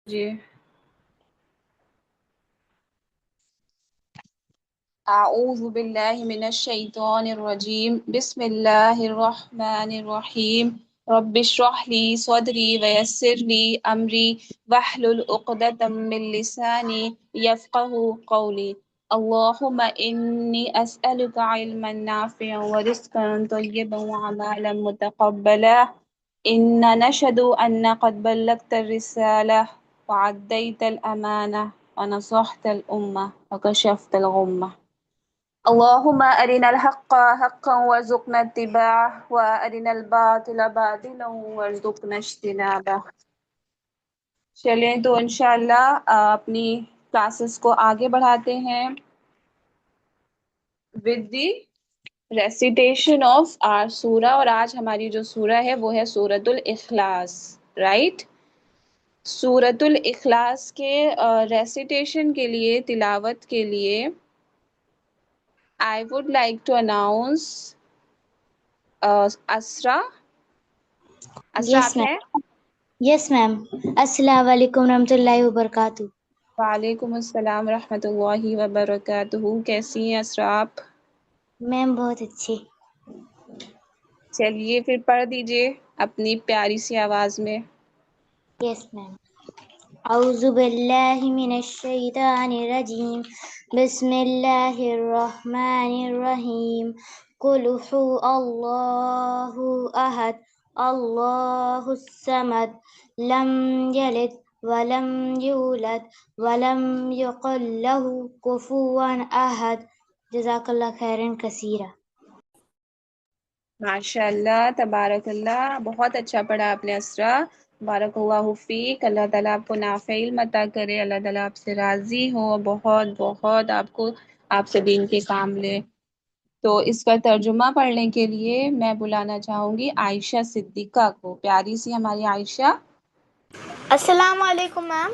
جی اعوذ باللہ من الشیطان الرجیم بسم اللہ الرحمن الرحیم رب اشرح لی صدری ویسر لی امری واحلل عقدۃ من لسانی یفقهوا قولی اللہم انی اسألک علما نافعا ورزقا طیبا وعملا متقبلا إنا نشهد أن قد بلغت الرسالة وعديت الأمانة ونصحت الأمة وكشفت الغمة اللهم أرنا الحق حقا وارزقنا اتباعه وأرنا الباطل باطلا وارزقنا اجتنابه. چلیں تو انشاءاللہ اپنی کلاسز کو آگے بڑھاتے ہیں with the recitation of our سورہ. اور آج ہماری جو سورہ ہے وہ ہے سورۃ الاخلاص، رائٹ؟ سورۃ الاخلاص کے ریسیٹیشن کے لیے، تلاوت کے لیے I would like to announce اسرا. اسرا یس آپ میم. ہیں؟ یس میم. السلام علیکم ورحمۃ اللہ وبرکاتہ. وعلیکم السلام ورحمۃ اللہ وبرکاتہ. کیسی ہیں اسرا آپ؟ میم بہت اچھی. چلیے پھر پڑھ دیجئے اپنی پیاری سی آواز میں. یس میم. اعوذ باللہ من الشیطان الرجیم بسم اللہ الرحمن الرحیم قل هو اللہ احد اللہ الصمد لم یلد ولم یولد ولم یقل له کفوا احد. جزاک اللہ خیرا کثیرا. ماشاء اللہ تبارک اللہ، بہت اچھا پڑھا آپ نے اسرا. بارک اللہ فیک. اللہ تعالیٰ آپ کو نافع علم عطا کرے، اللہ تعالیٰ آپ سے راضی ہو، بہت بہت آپ سے دین کے کام لے. تو اس کا ترجمہ پڑھنے کے لیے میں بلانا چاہوں گی عائشہ صدیقہ کو. پیاری سی ہماری عائشہ. السلام علیکم میم.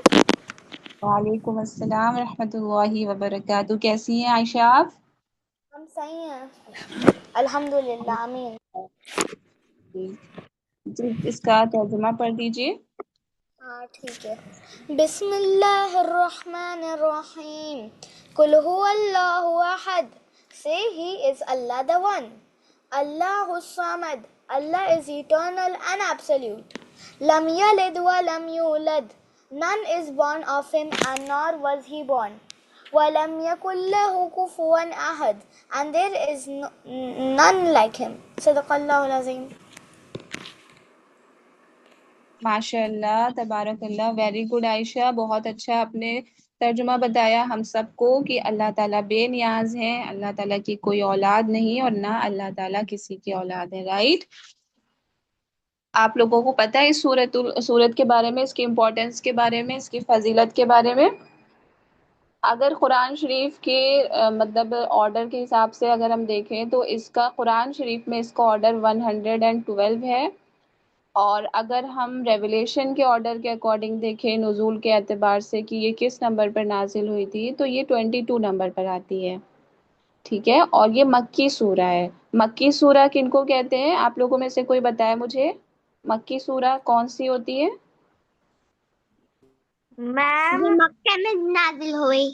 وعلیکم السلام ورحمۃ اللہ وبرکاتہ. کیسی ہیں عائشہ آپ؟ ہم صحیح ہیں الحمدللہ. آمین. جی اس کا ترجمہ پڑھ دیجئے. ہاں ٹھیک ہے. بسم اللہ الرحمن الرحیم. قل هو اللہ احد. Say he is Allah the one. Allah Samad. Allah is eternal and absolute. Lam yalid wa lam yulad. None is born of him and nor was he born. وَلَمْ يَكُنْ لَهُ كُفُوًا أَحَدٌ. And there is none like him. صدق اللہ العظیم. ماشاء اللہ تبارک اللہ. Very good عائشہ، بہت اچھا آپ نے ترجمہ بتایا ہم سب کو کہ اللہ تعالیٰ بے نیاز ہیں، اللہ تعالیٰ کی کوئی اولاد نہیں اور نہ اللہ تعالیٰ کسی کی اولاد ہے، رائٹ؟ آپ لوگوں کو پتہ ہے اس سورت کے بارے میں، اس کی امپورٹنس کے بارے میں، اس کی فضیلت کے بارے میں؟ اگر قرآن شریف کے مطلب آرڈر کے حساب سے اگر ہم دیکھیں تو اس کا قرآن شریف میں اس کا آرڈر 112 ہے، اور اگر ہم ریولیشن کے آرڈر کے اکارڈنگ دیکھیں، نزول کے اعتبار سے کہ یہ کس نمبر پر نازل ہوئی تھی، تو یہ 22 نمبر پر آتی ہے، ٹھیک ہے؟ اور یہ مکی سورہ ہے. مکی سورہ کن کو کہتے ہیں؟ آپ لوگوں میں سے کوئی بتائے مجھے مکی سورہ کون سی ہوتی ہے؟ میم جو مکہ میں نازل ہوئی.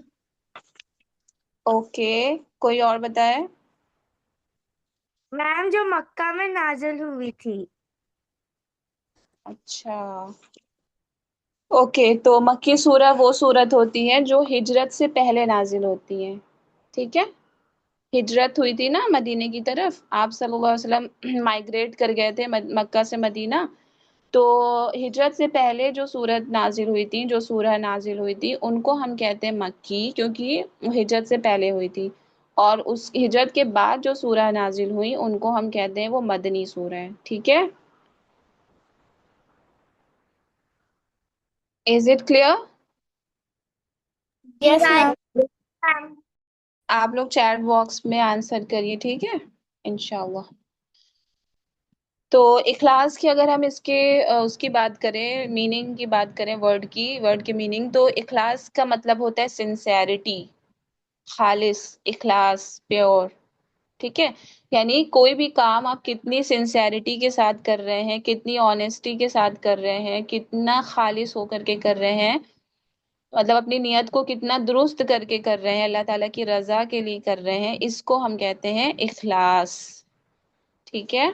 اوکے، کوئی اور بتائے؟ میم جو مکہ میں نازل ہوئی تھی. اچھا اوکے، تو مکی سورہ وہ سورت ہوتی ہے جو ہجرت سے پہلے نازل ہوتی ہے، ٹھیک ہے؟ ہجرت ہوئی تھی نا مدینے کی طرف، آپ صلی اللہ علیہ وسلم مائگریٹ کر گئے تھے مکہ سے مدینہ، تو ہجرت سے پہلے جو سورت نازل ہوئی تھی، جو سورہ نازل ہوئی تھی، ان کو ہم کہتے ہیں مکی، کیونکہ ہجرت سے پہلے ہوئی تھی. اور اس ہجرت کے بعد جو سورہ نازل ہوئی ان کو ہم کہتے ہیں وہ مدنی سورہ ہے، ٹھیک ہے؟ Is it clear? Yes ma'am. آپ لوگ چیٹ باکس میں آنسر کریے، ٹھیک ہے؟ انشاءاللہ. تو اخلاص کی اگر ہم اس کی بات کریں، میننگ کی بات کریں، ورڈ کی میننگ، تو اخلاص کا مطلب ہوتا ہے سنسیئرٹی، خالص، اخلاص، پیور، ٹھیک ہے، یعنی کوئی بھی کام آپ کتنی سنسیئرٹی کے ساتھ کر رہے ہیں، کتنی آنےسٹی کے ساتھ کر رہے ہیں، کتنا خالص ہو کر کے کر رہے ہیں، مطلب اپنی نیت کو کتنا درست کر کے کر رہے ہیں، اللہ تعالیٰ کی رضا کے لیے کر رہے ہیں، اس کو ہم کہتے ہیں اخلاص. ٹھیک ہے،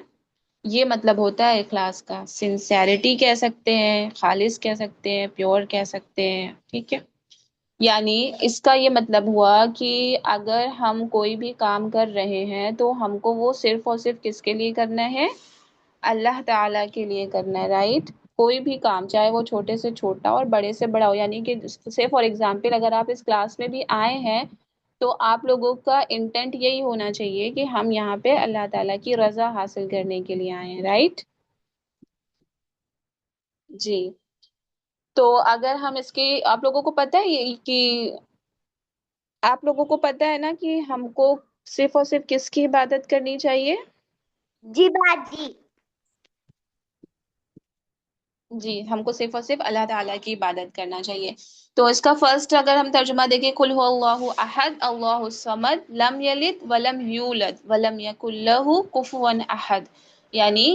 یہ مطلب ہوتا ہے اخلاص کا. سنسیئرٹی کہہ سکتے ہیں، خالص کہہ سکتے ہیں، پیور کہہ سکتے ہیں. ٹھیک ہے، یعنی اس کا یہ مطلب ہوا کہ اگر ہم کوئی بھی کام کر رہے ہیں تو ہم کو وہ صرف اور صرف کس کے لیے کرنا ہے؟ اللہ تعالیٰ کے لیے کرنا ہے. رائٹ، کوئی بھی کام چاہے وہ چھوٹے سے چھوٹا اور بڑے سے بڑا ہو، یعنی کہ سے فار ایگزامپل اگر آپ اس کلاس میں بھی آئے ہیں تو آپ لوگوں کا انٹینٹ یہی ہونا چاہیے کہ ہم یہاں پہ اللہ تعالیٰ کی رضا حاصل کرنے کے لیے آئے ہیں. رائٹ جی. تو اگر ہم اس کی، آپ لوگوں کو پتہ ہے یہ کہ آپ لوگوں کو پتہ ہے نا کہ ہم کو صرف اور صرف کس کی عبادت کرنی چاہیے؟ جی باجی. جی، ہم کو صرف اور صرف اللہ تعالیٰ کی عبادت کرنا چاہیے. تو اس کا فرسٹ اگر ہم ترجمہ دیکھیں، قل هو اللہ احد اللہ الصمد لم یلد ولم یولد ولم یکن لہ کفوا احد، یعنی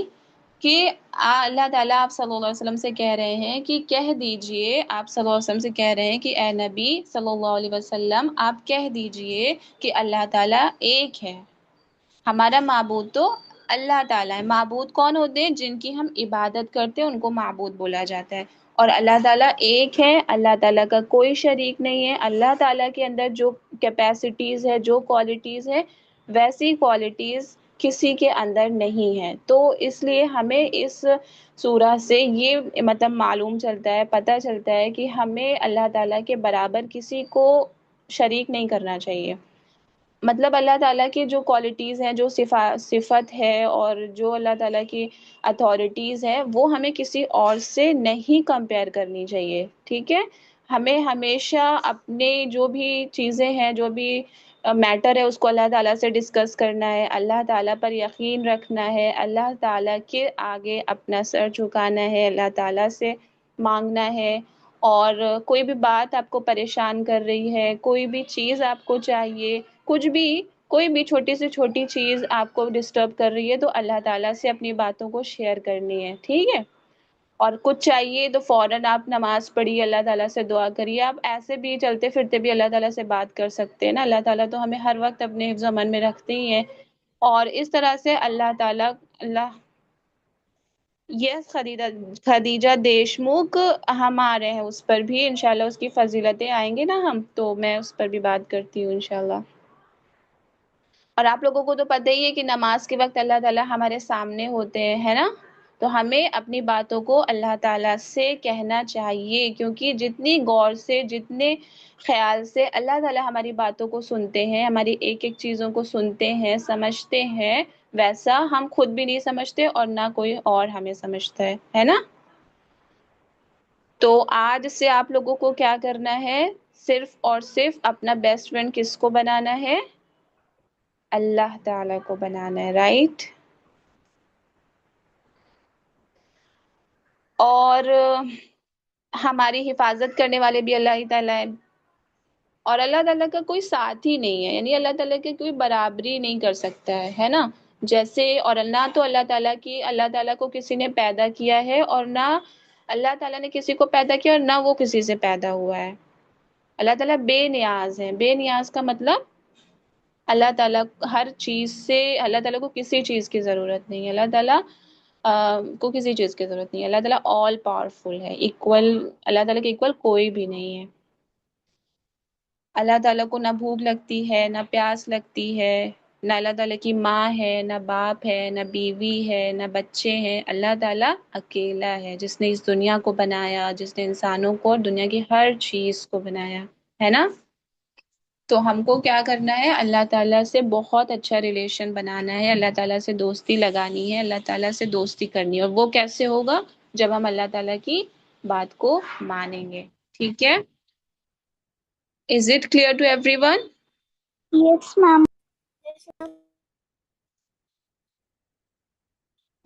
کہ اللہ تعالیٰ آپ صلی اللہ علیہ وسلم سے کہہ رہے ہیں کہ کہہ دیجئے، آپ صلی اللہ علیہ وسلم سے کہہ رہے ہیں کہ اے نبی صلی اللہ علیہ وسلم آپ کہہ دیجئے کہ اللہ تعالیٰ ایک ہے. ہمارا معبود تو اللہ تعالیٰ ہے. معبود کون ہوتے ہیں؟ جن کی ہم عبادت کرتے ہیں ان کو معبود بولا جاتا ہے. اور اللہ تعالیٰ ایک ہے، اللہ تعالیٰ کا کوئی شریک نہیں ہے. اللہ تعالیٰ کے اندر جو کیپیسٹیز ہے، جو کوالٹیز ہے، ویسی کوالٹیز کسی کے اندر نہیں ہے. تو اس لیے ہمیں اس سورہ سے یہ مطلب معلوم چلتا ہے، پتہ چلتا ہے کہ ہمیں اللہ تعالیٰ کے برابر کسی کو شریک نہیں کرنا چاہیے. مطلب اللہ تعالیٰ کی جو کوالٹیز ہیں، جو صفت ہے اور جو اللہ تعالیٰ کی اتھارٹیز ہیں، وہ ہمیں کسی اور سے نہیں کمپیئر کرنی چاہیے. ٹھیک ہے، ہمیں ہمیشہ اپنے جو بھی چیزیں ہیں، جو بھی میٹر ہے، اس کو اللہ تعالیٰ سے ڈسکس کرنا ہے، اللہ تعالیٰ پر یقین رکھنا ہے، اللہ تعالیٰ کے آگے اپنا سر جھکانا ہے، اللہ تعالیٰ سے مانگنا ہے. اور کوئی بھی بات آپ کو پریشان کر رہی ہے، کوئی بھی چیز آپ کو چاہیے، کچھ بھی، کوئی بھی چھوٹی سے چھوٹی چیز آپ کو ڈسٹرب کر رہی ہے تو اللہ تعالیٰ سے اپنی باتوں کو شیئر کرنی ہے. ٹھیک ہے، اور کچھ چاہیے تو فوراً آپ نماز پڑھیے، اللہ تعالیٰ سے دعا کریے. آپ ایسے بھی چلتے پھرتے بھی اللہ تعالیٰ سے بات کر سکتے ہیں نا. اللہ تعالیٰ تو ہمیں ہر وقت اپنے حفظ و امان میں رکھتے ہی ہیں. اور اس طرح سے اللہ تعالیٰ یس خدیجہ دیشمکھ ہم آ رہے ہیں، اس پر بھی انشاءاللہ اس کی فضیلتیں آئیں گے نا ہم، تو میں اس پر بھی بات کرتی ہوں انشاءاللہ. اور آپ لوگوں کو تو پتہ ہی ہے کہ نماز کے وقت اللہ تعالیٰ ہمارے سامنے ہوتے ہیں، ہے نا. تو ہمیں اپنی باتوں کو اللہ تعالیٰ سے کہنا چاہیے، کیونکہ جتنی غور سے، جتنے خیال سے اللہ تعالیٰ ہماری باتوں کو سنتے ہیں، ہماری ایک ایک چیزوں کو سنتے ہیں، سمجھتے ہیں، ویسا ہم خود بھی نہیں سمجھتے اور نہ کوئی اور ہمیں سمجھتا ہے نا. تو آج سے آپ لوگوں کو کیا کرنا ہے؟ صرف اور صرف اپنا بیسٹ فرینڈ کس کو بنانا ہے؟ اللہ تعالیٰ کو بنانا ہے. رائٹ، اور ہماری حفاظت کرنے والے بھی اللہ ہی تعالیٰ ہے، اور اللہ تعالیٰ کا کوئی ساتھ ہی نہیں ہے، یعنی اللہ تعالیٰ کی کوئی برابری نہیں کر سکتا ہے نا. جیسے اور نہ تو اللہ تعالیٰ کو کسی نے پیدا کیا ہے، اور نہ اللہ تعالیٰ نے کسی کو پیدا کیا، اور نہ وہ کسی سے پیدا ہوا ہے. اللہ تعالیٰ بے نیاز ہے. بے نیاز کا مطلب اللہ تعالیٰ ہر چیز سے، اللہ تعالیٰ کو کسی چیز کی ضرورت نہیں ہے. اللہ تعالیٰ کو کسی چیز کی ضرورت نہیں ہے. اللہ تعالیٰ آل پاورفل ہے، ایکول، اللہ تعالیٰ کے ایکول کوئی بھی نہیں ہے. اللہ تعالیٰ کو نہ بھوک لگتی ہے، نہ پیاس لگتی ہے، نہ اللہ تعالیٰ کی ماں ہے، نہ باپ ہے، نہ بیوی ہے، نہ بچے ہیں. اللہ تعالیٰ اکیلا ہے، جس نے اس دنیا کو بنایا، جس نے انسانوں کو اور دنیا کی ہر چیز کو بنایا ہے نا. تو ہم کو کیا کرنا ہے؟ اللہ تعالیٰ سے بہت اچھا ریلیشن بنانا ہے، اللہ تعالیٰ سے دوستی لگانی ہے، اللہ تعالیٰ سے دوستی کرنی ہے. اور وہ کیسے ہوگا؟ جب ہم اللہ تعالیٰ کی بات کو مانیں گے. ٹھیک ہے، is it clear to every one? Yes ma'am.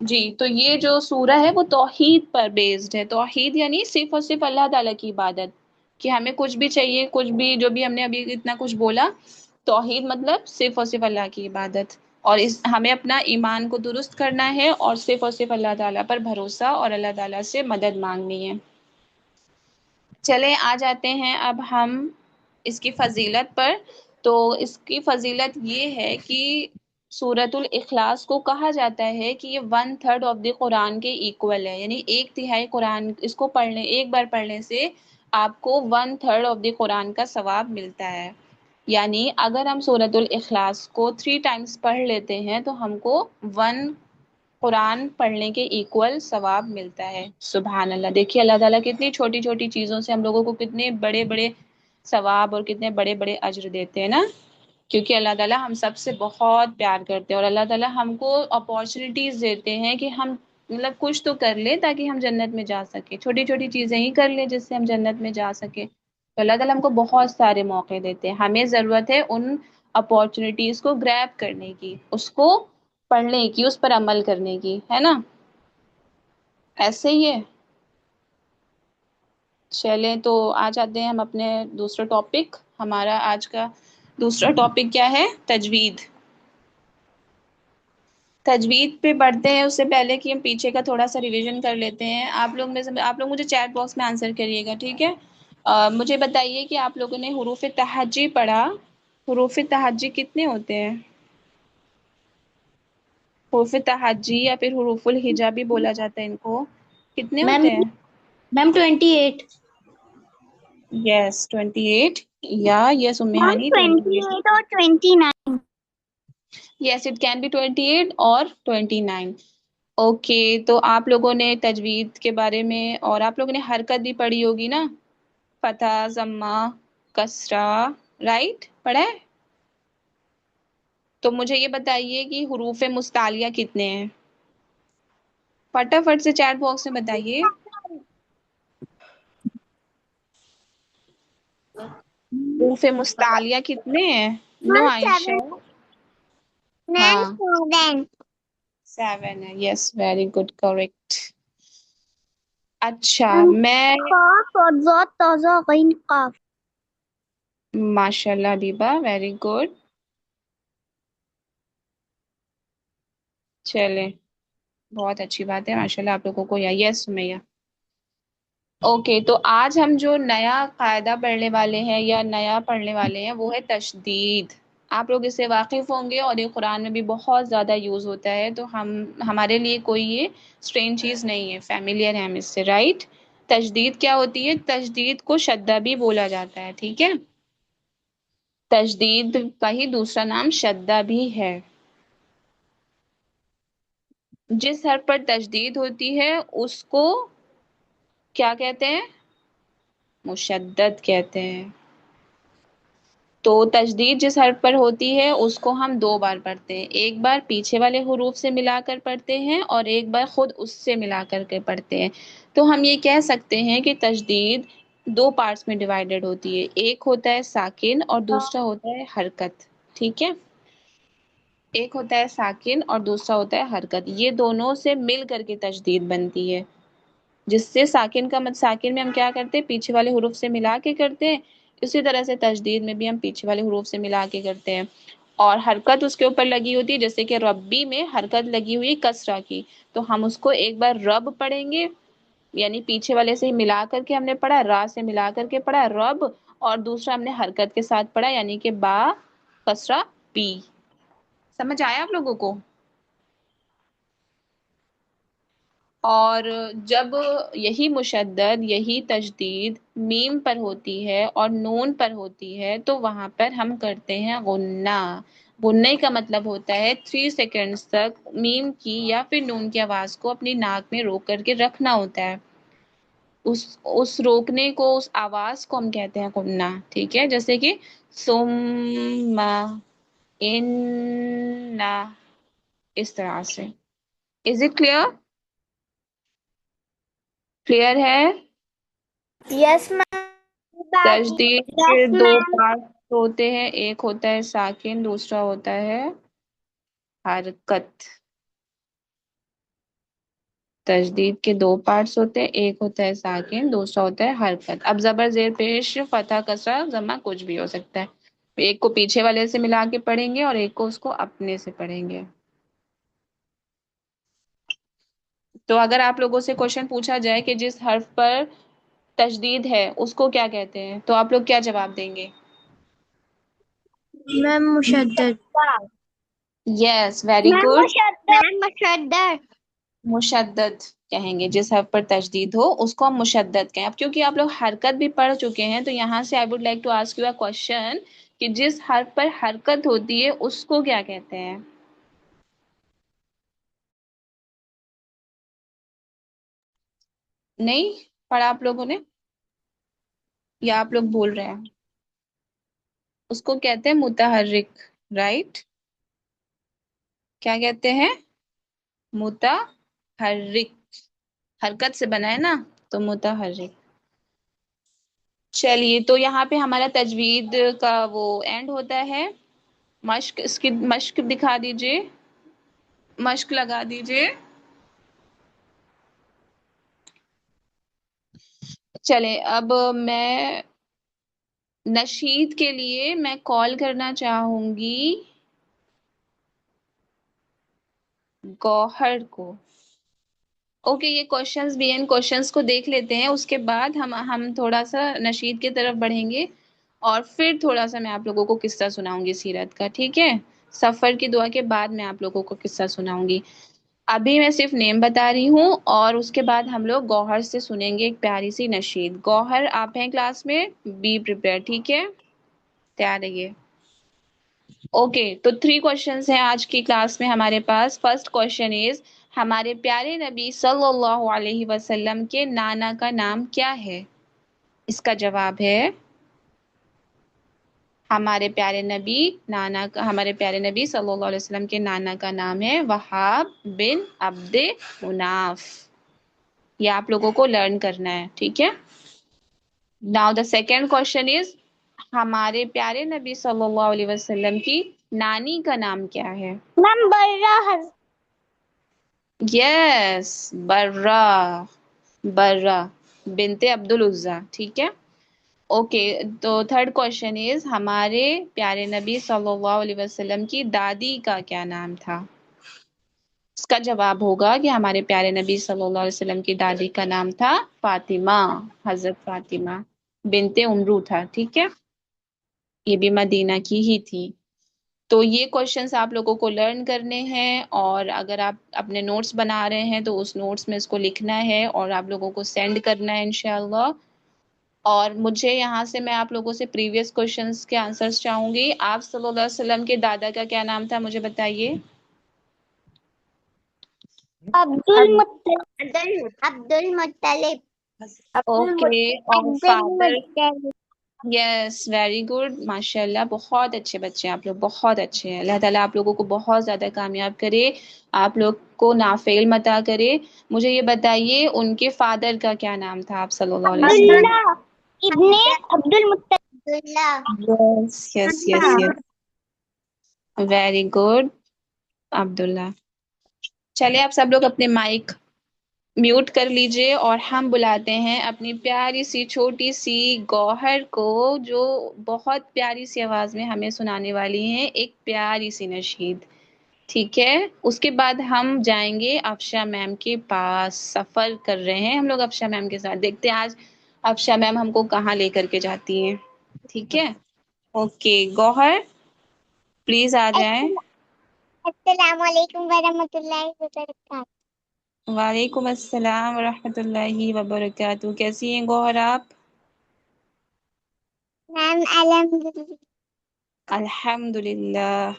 جی، تو یہ جو سورہ ہے وہ توحید پر بیسڈ ہے. توحید یعنی صرف اور صرف اللہ تعالیٰ کی عبادت، کہ ہمیں کچھ بھی چاہیے، کچھ بھی جو بھی ہم نے ابھی اتنا کچھ بولا، توحید مطلب صرف اور صرف اللہ کی عبادت. اور ہمیں اپنا ایمان کو درست کرنا ہے اور صرف اللہ تعالیٰ پر بھروسہ اور اللہ تعالیٰ سے مدد مانگنی ہے۔ چلے آ جاتے ہیں اب ہم اس کی فضیلت پر۔ تو اس کی فضیلت یہ ہے کہ سورۃ الاخلاص کو کہا جاتا ہے کہ یہ 1/3 آف دی قرآن کے ایکول ہے، یعنی 1/3 قرآن اس کو پڑھنے، ایک بار پڑھنے سے آپ کو 1/3 آف دی قرآن کا ثواب ملتا ہے۔ یعنی اگر ہم سورۃ الاخلاص کو 3 ٹائمز پڑھ لیتے ہیں تو ہم کو 1 قرآن پڑھنے کے ایکول ثواب ملتا ہے۔ سبحان اللہ، دیکھیے اللہ تعالیٰ کتنی چھوٹی چھوٹی چیزوں سے ہم لوگوں کو کتنے بڑے بڑے ثواب اور کتنے بڑے بڑے اجر دیتے ہیں نا، کیونکہ اللہ تعالیٰ ہم سب سے بہت پیار کرتے ہیں اور اللہ تعالیٰ ہم کو اپارچونیٹیز دیتے ہیں کہ ہم مطلب کچھ تو کر لیں تاکہ ہم جنت میں جا سکیں، چھوٹی چھوٹی چیزیں ہی کر لیں جس سے ہم جنت میں جا سکیں۔ تو اللہ تعالیٰ ہم کو بہت سارے موقع دیتے ہیں، ہمیں ضرورت ہے ان اپارچونیٹیز کو گریب کرنے کی، اس کو پڑھنے کی، اس پر عمل کرنے کی، ہے نا؟ ایسے ہی ہے۔ چلیں تو آ جاتے ہیں ہم اپنے دوسرا ٹاپک۔ ہمارا آج کا دوسرا ٹاپک کیا ہے؟ تجوید۔ تجوید پہ بڑھتے ہیں، اس سے پہلے کہ ہم پیچھے کا تھوڑا سا ریویژن کر لیتے ہیں۔ آپ لوگ مجھے چیٹ باکس میں آنسر کریے گا، ٹھیک ہے؟ مجھے بتائیے کہ آپ لوگوں نے حروف تہجی پڑھا، حروف تہجی کتنے ہوتے ہیں؟ حروف تہجی یا پھر حروف الہجا بھی بولا جاتا ہے ان کو، کتنے ہوتے ہیں؟ میم 28۔ یس 28 یا یس امیہانی 28۔ 28 اور 29۔ یس اٹ کین بی 28 اور 29۔ اوکے، تو آپ لوگوں نے تجوید کے بارے میں، اور آپ لوگوں نے حرکت بھی پڑھی ہوگی نا، فتح، ضمہ، کسرہ، رائٹ پڑھا ہے؟ تو مجھے یہ بتائیے کہ حروف مستعلیہ کتنے ہیں؟ فٹافٹ سے چیٹ باکس میں بتائیے۔ حروف مستعلیہ کتنے ہیں؟ نو عائشہ؟ ہاں 7 ہے، یس ویری گڈ، کریکٹ۔ اچھا میں قاف اور ضاد تازہ غین قاف۔ ماشاء اللہ حبیبہ، ویری گڈ۔ چلیں بہت اچھی بات ہے، ماشاء اللہ آپ لوگوں کو یس سمیہ۔ اوکے، تو آج ہم جو نیا قاعدہ پڑھنے والے ہیں یا نیا پڑھنے والے ہیں وہ ہے تشدید۔ آپ لوگ اس سے واقف ہوں گے اور یہ قرآن میں بھی بہت زیادہ یوز ہوتا ہے، تو ہمارے لیے کوئی یہ اسٹرینج چیز نہیں ہے، فیملیئر ہے ہم اس سے، رائٹ؟ تشدید کیا ہوتی ہے؟ تشدید کو شدہ بھی بولا جاتا ہے، ٹھیک ہے؟ تشدید کا ہی دوسرا نام شدہ بھی ہے۔ جس حرف پر تشدید ہوتی ہے اس کو کیا کہتے ہیں؟ مشدد کہتے ہیں۔ تو تشدید جس حرف پر ہوتی ہے اس کو ہم 2 بار پڑھتے ہیں، ایک بار پیچھے والے حروف سے ملا کر پڑھتے ہیں اور ایک بار خود اس سے ملا کر کے پڑھتے ہیں۔ تو ہم یہ کہہ سکتے ہیں کہ تشدید 2 پارٹس میں ڈیوائیڈڈ ہوتی ہے، ایک ہوتا ہے ساکن اور دوسرا ہوتا ہے حرکت، ٹھیک ہے؟ ایک ہوتا ہے ساکن اور دوسرا ہوتا ہے حرکت، یہ دونوں سے مل کر کے تشدید بنتی ہے۔ جس سے ساکن ساکن میں ہم کیا کرتے ہیں؟ پیچھے والے حروف سے ملا کے کرتے ہیں، اسی طرح سے تشدید میں بھی ہم پیچھے والے حروف سے ملا کے کرتے ہیں، اور حرکت اس کے اوپر لگی ہوتی ہے، جیسے کہ ربی میں حرکت لگی ہوئی کسرہ کی، تو ہم اس کو ایک بار رب پڑھیں گے، یعنی پیچھے والے سے ملا کر کے ہم نے پڑھا، را سے ملا کر کے پڑھا رب، اور دوسرا ہم نے حرکت کے ساتھ پڑھا، یعنی کہ با کسرہ پی۔ سمجھ آیا آپ لوگوں کو؟ اور جب یہی مشدد، یہی تشدید میم پر ہوتی ہے اور نون پر ہوتی ہے تو وہاں پر ہم کرتے ہیں غنہ۔ غنہ کا مطلب ہوتا ہے 3 سیکنڈز تک میم کی یا پھر نون کی آواز کو اپنی ناک میں روک کر کے رکھنا ہوتا ہے، اس روکنے کو، اس آواز کو ہم کہتے ہیں غنہ، ٹھیک ہے؟ جیسے کہ ثم ان، اس طرح سے۔ از اٹ کلیئر؟ کلیئر ہے؟ یس میم۔ تجدید کے 2 پارٹ ہوتے ہیں، ایک ہوتا ہے ساکن، دوسرا ہوتا ہے حرکت۔ تجدید کے 2 پارٹس ہوتے ہیں، ایک ہوتا ہے ساکن، دوسرا ہوتا ہے حرکت۔ اب زبر زیر پیش فتح کسرہ ضمہ کچھ بھی ہو سکتا ہے۔ ایک کو پیچھے والے سے ملا کے پڑھیں گے اور ایک کو اس کو اپنے سے پڑھیں گے. تو اگر آپ لوگوں سے کوشچن پوچھا جائے کہ جس حرف پر تشدید ہے اس کو کیا کہتے ہیں تو آپ لوگ کیا جواب دیں گے؟ میم مشدد. Yes very good. مشدد. مشدد کہیں گے، جس حرف پر تشدید ہو اس کو ہم مشدد کہیں. اب کیونکہ آپ لوگ حرکت بھی پڑھ چکے ہیں تو یہاں سے I would like to ask you a question کہ جس حرف پر حرکت ہوتی ہے اس کو کیا کہتے ہیں؟ نہیں پڑھا آپ لوگوں نے یا آپ لوگ بول رہے ہیں؟ اس کو کہتے ہیں متحرک، رائٹ؟ کیا کہتے ہیں؟ متحرک. حرکت سے بنا ہے نا تو متحرک. چلیے تو یہاں پہ ہمارا تجوید کا وہ اینڈ ہوتا ہے. مشق، اس کی مشق دکھا دیجئے، مشق لگا دیجئے. چلیں اب میں نشید کے لیے میں کال کرنا چاہوں گی گوہر کو. اوکے یہ کوشچنز بھی ہیں، ان کوشچنز کو دیکھ لیتے ہیں، اس کے بعد ہم تھوڑا سا نشید کی طرف بڑھیں گے اور پھر تھوڑا سا میں آپ لوگوں کو قصہ سناؤں گی سیرت کا. ٹھیک ہے؟ سفر کی دعا کے بعد میں آپ لوگوں کو قصہ سناؤں گی. ابھی میں صرف نیم بتا رہی ہوں اور اس کے بعد ہم لوگ گوہر سے سنیں گے ایک پیاری سی نشید. گوہر آپ ہیں کلاس میں، بی پریپیئر. ٹھیک ہے؟ تیار رہیے. اوکے تو 3 کوشچنز ہیں آج کی کلاس میں ہمارے پاس. فرسٹ کوشچن از ہمارے پیارے نبی صلی اللہ علیہ وسلم کے نانا کا نام کیا ہے؟ اس کا جواب ہے ہمارے پیارے نبی صلی اللہ علیہ وسلم کے نانا کا نام ہے وہاب بن عبد مناف. یہ آپ لوگوں کو لرن کرنا ہے. ٹھیک ہے؟ Now the second question is ہمارے پیارے نبی صلی اللہ علیہ وسلم کی نانی کا نام کیا ہے؟ میم برا. یس برہ بنت عبد العزیٰ. ٹھیک ہے؟ اوکے تو تھرڈ کوشچن از ہمارے پیارے نبی صلی اللہ علیہ وسلم کی دادی کا کیا نام تھا؟ اس کا جواب ہوگا کہ ہمارے پیارے نبی صلی اللہ علیہ وسلم کی دادی کا نام تھا فاطمہ، حضرت فاطمہ بنت عمرو تھا. ٹھیک ہے؟ یہ بھی مدینہ کی ہی تھی. تو یہ کوشچنس آپ لوگوں کو لرن کرنے ہیں اور اگر آپ اپنے نوٹس بنا رہے ہیں تو اس نوٹس میں اس کو لکھنا ہے اور آپ لوگوں کو سینڈ کرنا ہے انشاءاللہ. اور مجھے یہاں سے میں آپ لوگوں سے پریویس کوشچنس کے آنسرس چاہوں گی. آپ صلی اللہ علیہ وسلم کے دادا کا کیا نام تھا مجھے بتائیے. عبد المطلب. اوکے اور فادر. یس ویری گڈ ماشاء اللہ بہت اچھے بچے ہیں آپ لوگ، بہت اچھے ہیں. اللہ تعالیٰ آپ لوگوں کو بہت زیادہ کامیاب کرے، آپ لوگ کو نافعل متا کرے. مجھے یہ بتائیے ان کے فادر کا کیا نام تھا آپ صلی اللہ علیہ وسلم؟ ابن عبد المطلب. یس یس یس یس ویری گڈ عبداللہ. چلے آپ سب لوگ اپنے مائک میوٹ کر لیجئے اور ہم بلاتے ہیں اپنی پیاری سی چھوٹی سی گوہر کو جو بہت پیاری سی آواز میں ہمیں سنانے والی ہیں ایک پیاری سی نشید. ٹھیک ہے؟ اس کے بعد ہم جائیں گے افشا میم کے پاس. سفر کر رہے ہیں ہم لوگ افشا میم کے ساتھ، دیکھتے ہیں آج افشا میم ہم کو کہاں لے کر کے جاتی ہیں. ٹھیک ہے؟ اوکے گوہر پلیز آ جائیں. السلام علیکم ورحمۃ اللہ وبرکاتہ. وعلیکم السلام ورحمۃ اللہ وبرکاتہ. کیسی ہیں گوہر آپ؟ میم الحمدللہ. الحمدللہ.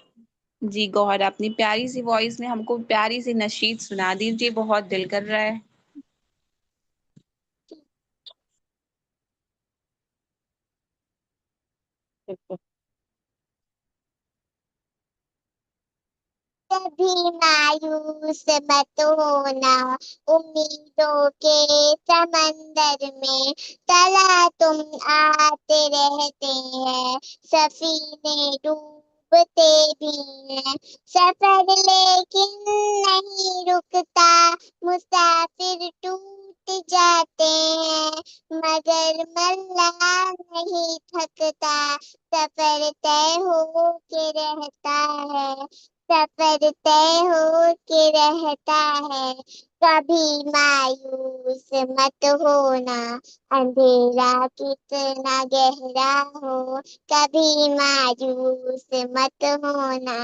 جی گوہر اپنی پیاری سی وائس میں ہم کو پیاری سی نشید سنا دیجیے، بہت دل کر رہا ہے. کبھی مایوس مت ہونا، امیدوں کے سمندر میں تلا تم آتے رہتے ہیں، سفینے ڈوبتے بھی ہیں، سفر لیکن نہیں رکتا، مسافر ٹوٹ جاتے ہیں مگر ملا نہیں تھکتا، سفر طے ہو کے رہتا ہے، سفر طے ہو کے رہتا ہے، کبھی مایوس مت ہونا، اندھیرا کتنا گہرا ہو، کبھی مایوس مت ہونا،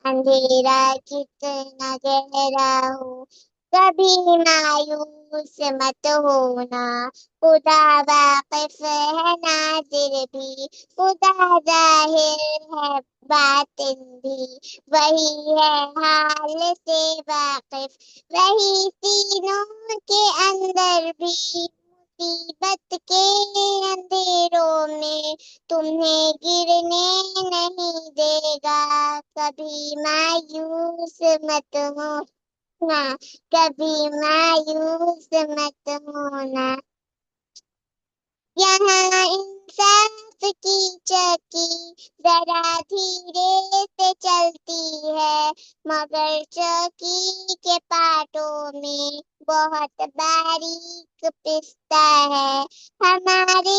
اندھیرا کتنا گہرا ہو، کبھی مایوس مت ہونا، خدا واقف ہے ناظر بھی، خدا ظاہر ہے باطن بھی، وہی ہے حال سے واقف، وہی سینوں کے اندر بھی، مصیبت کے اندھیروں میں تمہیں گرنے نہیں دے گا، کبھی مایوس مت ہونا، کبھی مایوس مت ہونا، یہاں انصاف کی چکی ذرا دھیرے سے چلتی ہے، مگر چوکی کے پارٹوں میں بہت باریک پستا ہے، ہمارے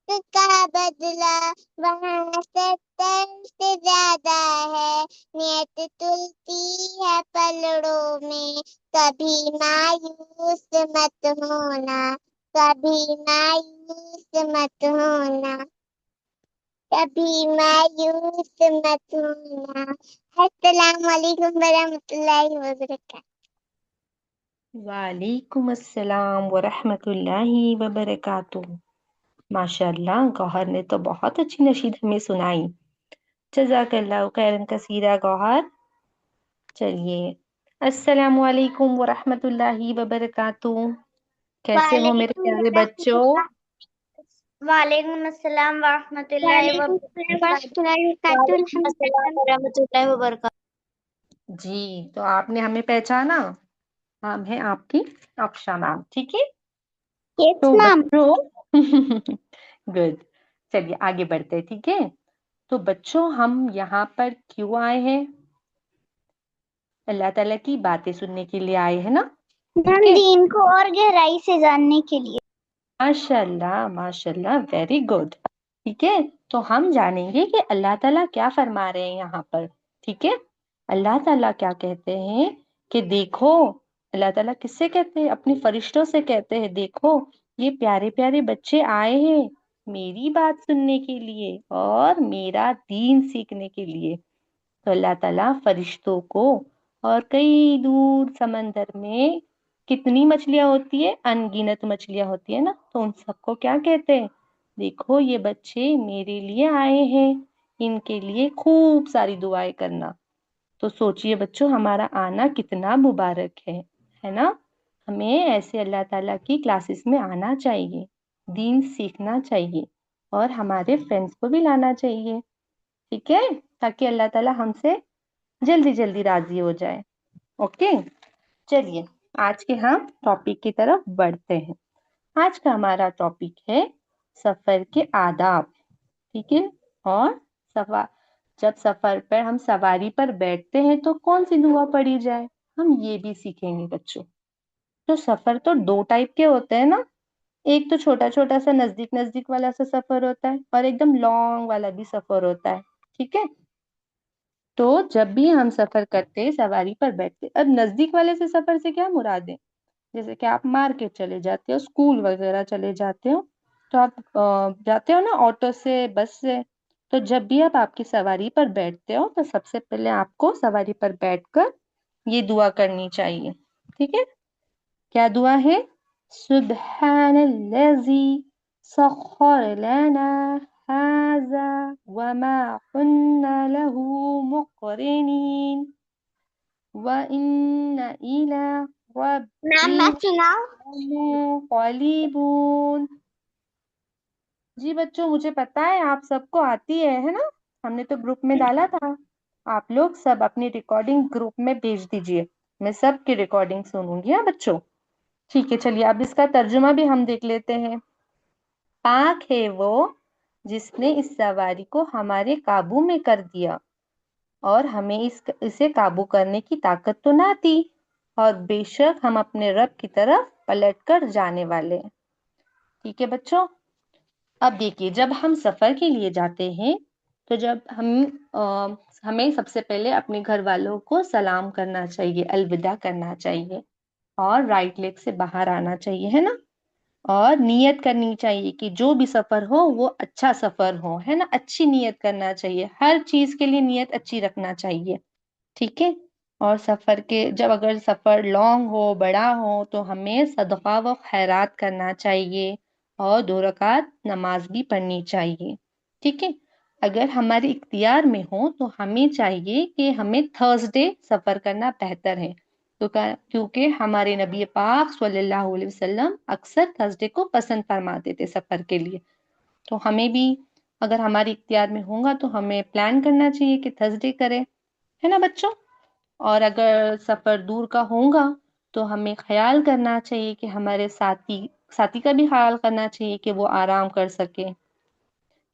ایک کا بدلہ وہاں 70 سے زیادہ ہے، نیت تلتی ہے پلڑوں میں، کبھی مایوس مت ہونا، کبھی مایوس مت ہونا، کبھی مایوس مت ہونا۔ السلام علیکم ورحمۃ اللہ وبرکاتہ۔ وعلیکم السلام ورحمۃ اللہ وبرکاتہ۔ ماشاء اللہ، گوہر نے تو بہت اچھی نشید ہمیں سنائی۔ جزاک اللہ خیرا کثیرا گوہر۔ چلیے، السلام علیکم ورحمۃ اللہ وبرکاتہ۔ کیسے ہو میرے پیارے بچوں؟ وعلیکم السلام ورحمۃ اللہ وعلیکم وبرکاتہ۔ السلام ورحمۃ اللہ وعلیکم السلام وبرکاتہ۔ ورحمۃ اللہ وبرکاتہ۔ جی، تو آپ نے ہمیں پہچانا؟ ہم ہیں آپ کی افشا میم، ٹھیک ہے؟ یس تو میم۔ بچوں گڈ، چلیے آگے بڑھتے ہیں، ٹھیک ہے؟ تو بچوں، ہم یہاں پر کیوں آئے ہیں؟ اللہ تعالیٰ کی باتیں سننے کے لیے آئے ہیں نا، ٹھیک ہم ہے؟ دین کو اور گہرائی سے جاننے کے لیے۔ ماشاء اللہ، ویری گڈ۔ ٹھیک ہے، تو ہم جانیں گے کہ اللہ تعالیٰ کیا فرما رہے ہیں یہاں پر، ٹھیک ہے؟ اللہ تعالیٰ کیا کہتے ہیں کہ دیکھو، اللہ تعالیٰ کس سے کہتے ہیں؟ اپنے فرشتوں سے کہتے ہیں، دیکھو یہ پیارے پیارے بچے آئے ہیں میری بات سننے کے لیے اور میرا دین سیکھنے کے لیے۔ تو اللہ تعالیٰ فرشتوں کو اور کئی دور سمندر میں کتنی مچھلیاں ہوتی ہے، ان گنت مچھلیاں ہوتی ہے نا، تو ان سب کو کیا کہتے ہیں؟ دیکھو یہ بچے میرے لیے آئے ہیں، ان کے لیے خوب ساری دعائیں کرنا۔ تو سوچئے بچوں، ہمارا آنا کتنا مبارک ہے نا؟ ہمیں ایسے اللہ تعالیٰ کی کلاسز میں آنا چاہیے، دین سیکھنا چاہیے اور ہمارے فرینڈس کو بھی لانا چاہیے، ٹھیک ہے؟ تاکہ اللہ تعالیٰ ہم سے جلدی جلدی راضی ہو جائے۔ اوکے، چلیے آج کے ہم ٹاپک کی طرف بڑھتے ہیں۔ آج کا ہمارا ٹاپک ہے سفر کے آداب، ٹھیک ہے؟ اور جب سفر پر ہم سواری پر بیٹھتے ہیں تو کون سی دعا پڑھی جائے، ہم یہ بھی سیکھیں گے بچوں۔ تو سفر تو دو ٹائپ کے ہوتے ہیں نا، ایک تو چھوٹا چھوٹا سا نزدیک نزدیک والا سا سفر ہوتا ہے اور ایک دم لانگ والا بھی سفر ہوتا ہے، ٹھیک ہے؟ تو جب بھی ہم سفر کرتے سواری پر بیٹھتے، اب نزدیک والے سے سفر سے کیا مراد ہے؟ جیسے کہ آپ مارکیٹ چلے جاتے ہو، اسکول وغیرہ چلے جاتے ہو، تو آپ جاتے ہو نا آٹو سے، بس سے، تو جب بھی آپ کی سواری پر بیٹھتے ہو تو سب سے پہلے آپ کو سواری پر بیٹھ کر یہ دعا کرنی چاہیے، ٹھیک ہے؟ کیا دعا ہے؟ سبحان الذی سخر لنا هذا وما كنا له مقرنين وإن إلى میم میں ربنا سناؤ؟ منقلبون۔ جی بچوں، مجھے پتا ہے آپ سب کو آتی ہے نا؟ ہم نے تو گروپ میں ڈالا تھا، آپ لوگ سب اپنی ریکارڈنگ گروپ میں بھیج دیجئے، میں سب کی ریکارڈنگ سنوں گی ہاں بچوں، ٹھیک ہے؟ چلیے اب اس کا ترجمہ بھی ہم دیکھ لیتے ہیں۔ پاک ہے وہ جس نے اس سواری کو ہمارے قابو میں کر دیا اور ہمیں اسے قابو کرنے کی طاقت تو نہ تھی، اور بے شک ہم اپنے رب کی طرف پلٹ کر جانے والے ہیں، ٹھیک ہے بچوں؟ اب دیکھیے جب ہم سفر کے لیے جاتے ہیں تو جب ہمیں سب سے پہلے اپنے گھر والوں کو سلام کرنا چاہیے، الوداع کرنا چاہیے، اور رائٹ لیگ سے باہر آنا چاہیے، ہے نا؟ اور نیت کرنی چاہیے کہ جو بھی سفر ہو وہ اچھا سفر ہو، ہے نا؟ اچھی نیت کرنا چاہیے، ہر چیز کے لیے نیت اچھی رکھنا چاہیے، ٹھیک ہے؟ اور سفر کے جب اگر سفر لانگ ہو، بڑا ہو، تو ہمیں صدقہ و خیرات کرنا چاہیے اور 2 رکعت نماز بھی پڑھنی چاہیے، ٹھیک ہے؟ اگر ہمارے اختیار میں ہو تو ہمیں چاہیے کہ ہمیں تھرسڈے سفر کرنا بہتر ہے، کیونکہ ہمارے نبی پاک صلی اللہ علیہ وسلم اکثر تھرسڈے کو پسند فرماتے تھے سفر کے لیے، تو ہمیں بھی اگر ہمارے اختیار میں ہوگا تو ہمیں پلان کرنا چاہیے کہ تھرسڈے کرے، ہے نا بچوں؟ اور اگر سفر دور کا ہوگا تو ہمیں خیال کرنا چاہیے کہ ہمارے ساتھی کا بھی خیال کرنا چاہیے کہ وہ آرام کر سکے،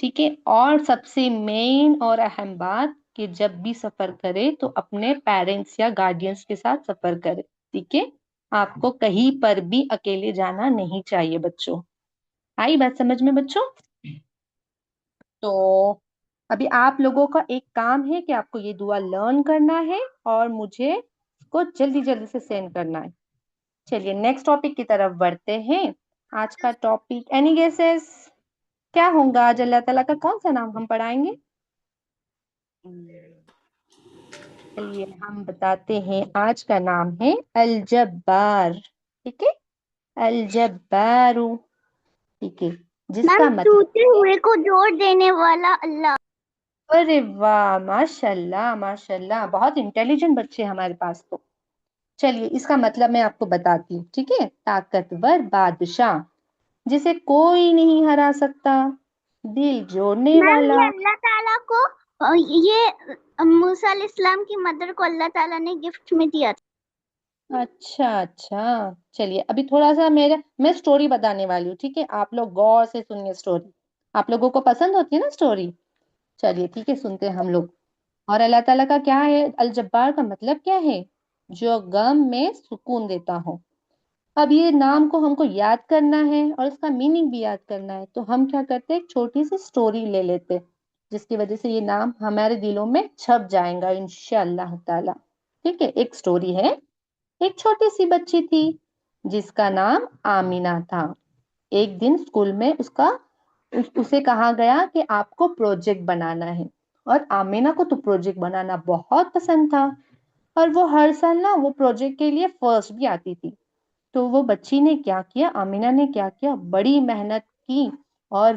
ٹھیک ہے؟ اور سب سے مین اور اہم بات کہ جب بھی سفر کرے تو اپنے پیرنٹس یا گارڈینس کے ساتھ سفر کرے، ٹھیک ہے؟ آپ کو کہیں پر بھی اکیلے جانا نہیں چاہیے بچوں۔ آئی بات سمجھ میں بچوں؟ تو ابھی آپ لوگوں کا ایک کام ہے کہ آپ کو یہ دعا لرن کرنا ہے اور مجھے اس کو جلدی جلدی سے سینڈ کرنا ہے۔ چلیے نیکسٹ ٹاپک کی طرف بڑھتے ہیں۔ آج کا ٹاپک اینی گیسز کیا ہوگا؟ آج اللہ تعالیٰ کا کون سا نام ہم پڑھائیں گے؟ چلیے ہم بتاتے ہیں، آج کا نام ہے الجبار، ٹھیک ہے؟ الجبار، ٹھیک ہے، جس میم کا مطلب ٹوٹے ہوئے کو جوڑ دینے والا اللہ۔ ارے واہ، ماشاء اللہ ماشاء اللہ، بہت انٹیلیجنٹ بچے ہمارے پاس تو۔ چلیے اس کا مطلب میں آپ کو بتاتی ہوں، ٹھیک ہے؟ طاقتور بادشاہ جسے کوئی نہیں ہرا سکتا، دل جوڑنے میم والا۔ یہ اللہ تعالیٰ کو یہ موسیٰ علیہ السلام کی مدر کو اللہ تعالیٰ نے گفٹ میں دیا تھا۔ اچھا اچھا، چلیے ابھی تھوڑا سا میں سٹوری بتانے والی ہوں، ٹھیک ہے؟ آپ لوگ غور سے سنیے سٹوری، آپ لوگوں کو پسند ہوتی ہے نا سٹوری؟ چلیے ٹھیک ہے، سنتے ہیں ہم لوگ۔ اور اللہ تعالیٰ کا کیا ہے؟ الجبار کا مطلب کیا ہے؟ جو غم میں سکون دیتا ہو۔ اب یہ نام کو ہم کو یاد کرنا ہے اور اس کا میننگ بھی یاد کرنا ہے، تو ہم کیا کرتے ہیں، ایک چھوٹی سی سٹوری لے لیتے جس کی وجہ سے یہ نام ہمارے دلوں میں چھپ جائے گا انشاءاللہ تعالی، ٹھیک ہے؟ ایک سٹوری ہے، ایک چھوٹی سی بچی تھی جس کا نام آمینہ تھا۔ ایک دن اسکول میں اسے کہا گیا کہ آپ کو پروجیکٹ بنانا ہے، اور آمینہ کو تو پروجیکٹ بنانا بہت پسند تھا، اور وہ ہر سال نا وہ پروجیکٹ کے لیے فرسٹ بھی آتی تھی۔ تو وہ بچی نے کیا کیا، آمینہ نے کیا کیا، بڑی محنت کی اور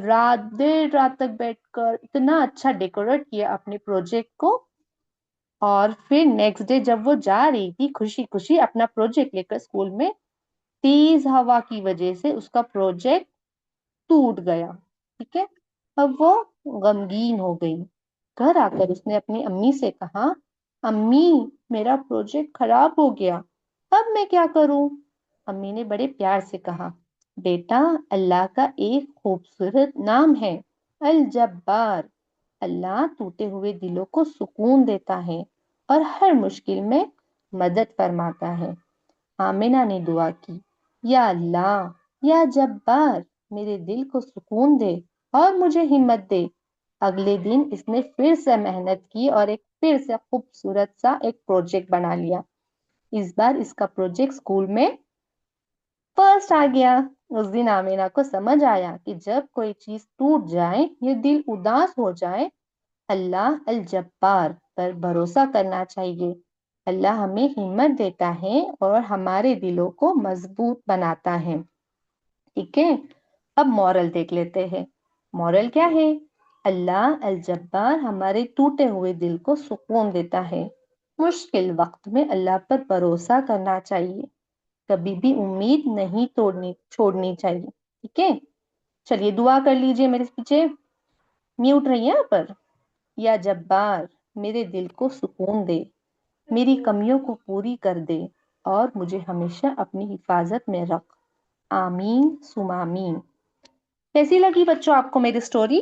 دیر رات تک بیٹھ کر اتنا اچھا ڈیکوریٹ کیا اپنے پروجیکٹ کو، اور پھر نیکسٹ ڈے جب وہ جا رہی تھی خوشی خوشی اپنا پروجیکٹ لے کر اسکول میں، تیز ہوا کی وجہ سے اس کا پروجیکٹ ٹوٹ گیا، ٹھیک ہے؟ اب وہ غمگین ہو گئی، گھر آ کر اس نے اپنی امی سے کہا، امی میرا پروجیکٹ خراب ہو گیا، اب میں کیا کروں؟ امی نے بڑے پیار سے کہا، بیٹا اللہ کا ایک خوبصورت نام ہے الجبار، اللہ ٹوٹے ہوئے دلوں کو سکون دیتا ہے اور ہر مشکل میں مدد فرماتا ہے۔ آمینہ نے دعا کی، یا اللہ، یا جبار، میرے دل کو سکون دے اور مجھے ہمت دے۔ اگلے دن اس نے پھر سے محنت کی اور پھر سے خوبصورت سا ایک پروجیکٹ بنا لیا۔ اس بار اس کا پروجیکٹ اسکول میں فرسٹ آ گیا۔ اس دن آمینہ کو سمجھ آیا کہ جب کوئی چیز ٹوٹ جائے یا دل اداس ہو جائے، اللہ الجبار پر بھروسہ کرنا چاہیے۔ اللہ ہمیں ہمت دیتا ہے اور ہمارے دلوں کو مضبوط بناتا ہے، ٹھیک ہے؟ اب مورل دیکھ لیتے ہیں۔ مورل کیا ہے؟ اللہ الجبار ہمارے ٹوٹے ہوئے دل کو سکون دیتا ہے۔ مشکل وقت میں اللہ پر بھروسہ کرنا چاہیے، کبھی بھی امید نہیں چھوڑنی چاہیے، ٹھیک ہے؟ چلیے دعا کر لیجئے میرے پیچھے، میوٹ رہی ہیں پر۔ یا جبار میرے دل کو سکون دے، میری کمیوں کو پوری کر دے اور مجھے ہمیشہ اپنی حفاظت میں رکھ، آمین ثم آمین۔ کیسی لگی بچوں آپ کو میری سٹوری؟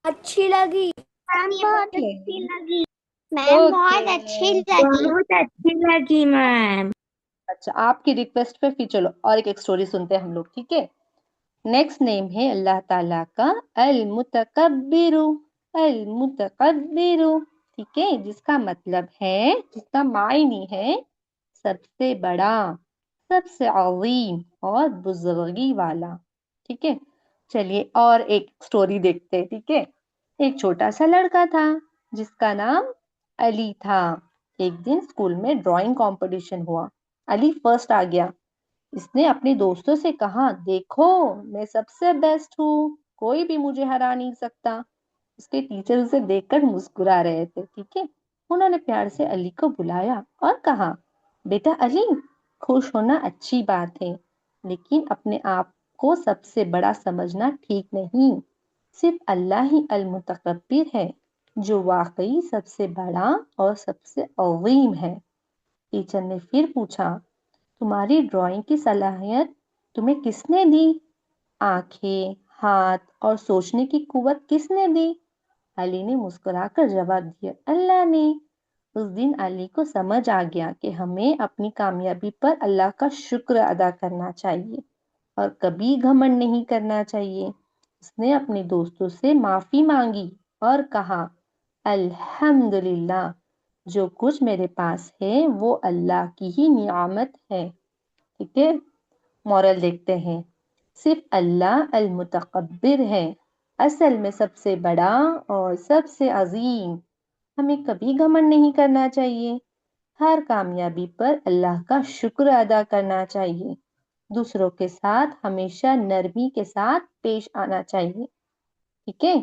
اچھی لگی میم بہت اچھی لگی، میم اوکے، بہت اچھی لگی، بہت اچھی لگی میم۔ اچھا آپ کی ریکویسٹ پہ پھر چلو اور ایک سٹوری سنتے ہیں ہم لوگ، ٹھیک ہے؟ نیکسٹ نیم ہے اللہ تعالیٰ کا المتکبر، المتکبر، ٹھیک ہے، جس کا مطلب ہے، جس کا معنی ہے سب سے بڑا، سب سے عظیم اور بزرگی والا، ٹھیک ہے۔ چلیے اور ایک سٹوری دیکھتے ہیں، ٹھیک ہے۔ ایک چھوٹا سا لڑکا تھا جس کا نام علی تھا۔ ایک دن اسکول میں ڈرائنگ کمپٹیشن ہوا، علی فرسٹ آ گیا۔ اس نے اپنے دوستوں سے کہا، دیکھو میں سب سے بیسٹ ہوں، کوئی بھی مجھے ہرا نہیں سکتا۔ اس کے ٹیچر اسے دیکھ کر مسکرا رہے تھے، ٹھیک ہے۔ انہوں نے پیار سے علی کو بلایا اور کہا، بیٹا علی، خوش ہونا اچھی بات ہے، لیکن اپنے آپ کو سب سے بڑا سمجھنا ٹھیک نہیں۔ صرف اللہ ہی المتکبر ہے، جو واقعی سب سے بڑا اور سب سے عظیم ہے۔ ٹیچر نے پھر پوچھا، تمہاری ڈرائنگ کی صلاحیت تمہیں کس نے دی؟ آنکھیں، ہاتھ اور سوچنے کی قوت کس نے دی؟ علی نے مسکرا کر جواب دیا، اللہ نے۔ اس دن علی کو سمجھ آ گیا کہ ہمیں اپنی کامیابی پر اللہ کا شکر ادا کرنا چاہیے اور کبھی گھمنڈ نہیں کرنا چاہیے۔ اس نے اپنے دوستوں سے معافی مانگی اور کہا، الحمدللہ، جو کچھ میرے پاس ہے وہ اللہ کی ہی نعمت ہے، ٹھیک ہے۔ مورل دیکھتے ہیں، صرف اللہ المتکبر ہے، اصل میں سب سے بڑا اور سب سے عظیم۔ ہمیں کبھی گھمنڈ نہیں کرنا چاہیے، ہر کامیابی پر اللہ کا شکر ادا کرنا چاہیے، دوسروں کے ساتھ ہمیشہ نرمی کے ساتھ پیش آنا چاہیے، ٹھیک ہے۔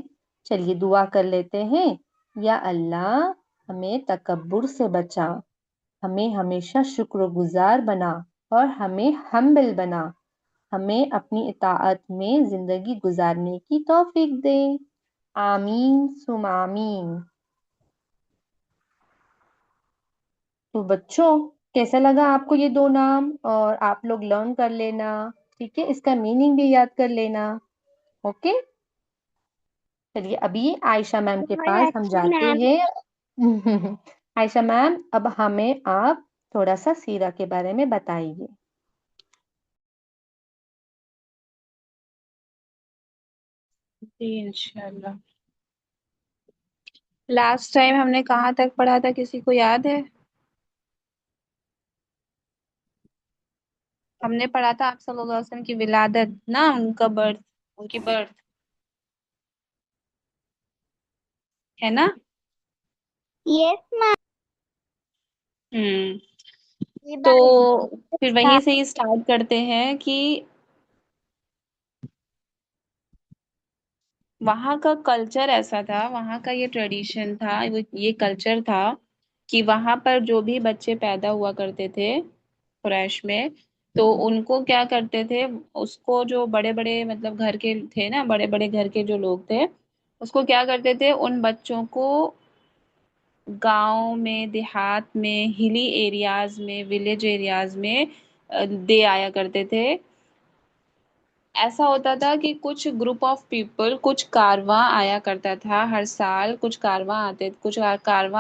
چلیے دعا کر لیتے ہیں، یا اللہ ہمیں تکبر سے بچا، ہمیں ہمیشہ شکر گزار بنا اور ہمیں ہمبل بنا، ہمیں اپنی اطاعت میں زندگی گزارنے کی توفیق دے، آمین ثم آمین۔ تو بچوں کیسا لگا آپ کو یہ دو نام؟ اور آپ لوگ لرن کر لینا، ٹھیک ہے، اس کا میننگ بھی یاد کر لینا، اوکے۔ چلیے ابھی عائشہ میم کے بہت پاس ہم اچھا جاتے میم۔ ہیں۔ عائشہ میم اب ہمیں آپ تھوڑا سا سیرت کے بارے میں بتائیے۔ جی انشاءاللہ۔ لاسٹ ٹائم ہم نے کہاں تک پڑھا تھا، کسی کو یاد ہے؟ ہم نے پڑھا تھا آپ صلی اللہ علیہ وسلم کی ولادت نا، ان کا برتھ، ان کی برتھ، ہے نا؟ یس میم، ہم یہ تو بات پھر وہیں سے ہی اسٹارٹ کرتے ہیں کہ وہاں کا کلچر ایسا تھا، وہاں کا یہ ٹریڈیشن تھا، یہ کلچر تھا کہ وہاں پر جو بھی بچے پیدا ہوا کرتے تھے قریش میں، تو ان کو کیا کرتے تھے، اس کو جو بڑے بڑے مطلب گھر کے تھے نا، بڑے بڑے گھر کے جو لوگ تھے، اس کو کیا کرتے تھے، ان بچوں کو گاؤں میں، دیہات میں، ہلی ایریاز میں، ولیج ایریاز میں دے آیا کرتے تھے۔ ایسا ہوتا تھا کہ کچھ گروپ آف پیپل، کچھ کارواں آیا کرتا تھا ہر سال، کچھ کارواں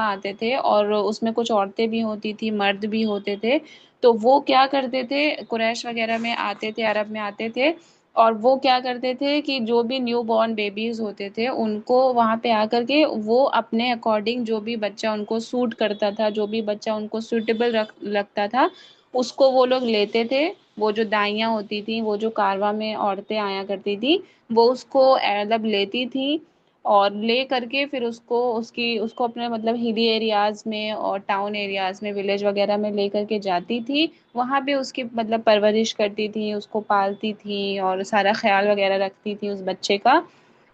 آتے تھے، اور اس میں کچھ عورتیں بھی ہوتی تھی، مرد بھی ہوتے تھے۔ تو وہ کیا کرتے تھے، قریش وغیرہ میں آتے تھے، عرب میں آتے تھے، اور وہ کیا کرتے تھے کہ جو بھی نیو بورن بیبیز ہوتے تھے ان کو وہاں پہ آ کر کے وہ اپنے اکارڈنگ جو بھی بچہ ان کو سوٹ کرتا تھا، جو بھی بچہ ان کو سوٹیبل لگتا تھا، اس کو وہ لوگ لیتے تھے۔ وہ جو دائیاں ہوتی تھیں، وہ جو کارواں میں عورتیں آیا کرتی تھی، وہ اس کو مطلب لیتی تھی، اور لے کر کے پھر اس کو اپنے مطلب ہلی ایریاز میں اور ٹاؤن ایریاز میں، ولیج وغیرہ میں لے کر کے جاتی تھی، وہاں پہ اس کی مطلب پرورش کرتی تھی، اس کو پالتی تھی اور سارا خیال وغیرہ رکھتی تھی اس بچے کا۔